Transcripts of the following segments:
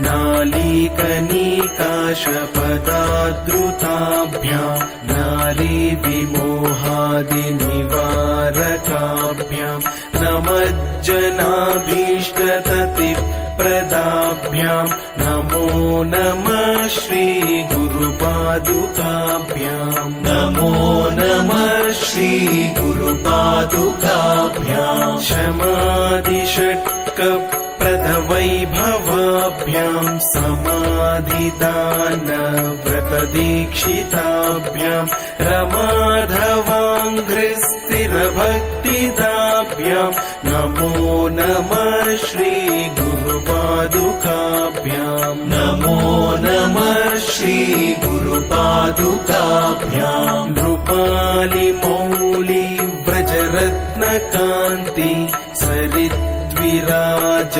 नालीकनिकाशपदाद्रुताभ्याम् नारीविमोहादिनिवारकाभ्याम् नमज्जनाभीष्टततिप्रदाभ्याम् नमो नमः श्रीगुरुपादुकाभ्याम् नमो नमः श्रीगुरुपादुकाभ्याम् शमादिषट्कप्रदवैभवाभ्याम् समाधिदानव्रतदीक्षिताभ्याम् रमाधवाङ्घ्रिस्थिरभक्तिदाभ्याम् नमो नमः श्रीगुरुपादुकाभ्याम् नमो नमः श्रीगुरुपादुकाभ्याम् नृपालिमौली व्रजरत्नकान्ति सरिद्विराज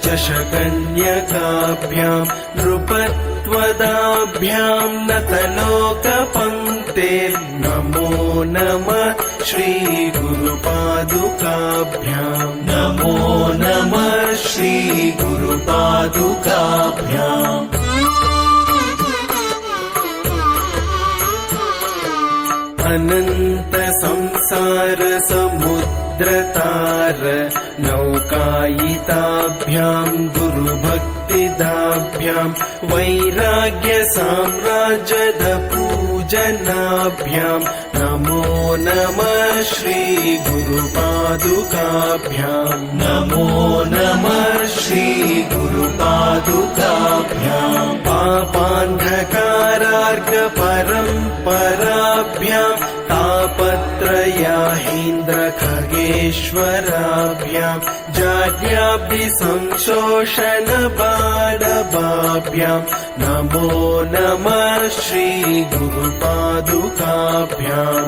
चषकन्यकाभ्याम् नृपत्वदाभ्याम् नतलोकपङ्क्तेर्नमो नमः श्रीगुरुपादुकाभ्याम् नमो नमः श्रीगुरुपादुकाभ्याम् अनन्त संसार समुद्रतार नौकायिताभ्याम् गुरुभक्तिदाभ्याम् वैराग्य साम्राज्यद पूजनाभ्याम् नमो नमः श्रीगुरुपादुकाभ्याम् नमो नमः श्रीगुरुपादुकाभ्याम् पापान्धकारार्कपरम्पराभ्याम् तापत्रयाहीन्द्रखगेश्वराभ्याम् जाड्याब्धिसंशोषणबाणवाभ्याम् नमो नमः श्रीगुरुपादुकाभ्याम्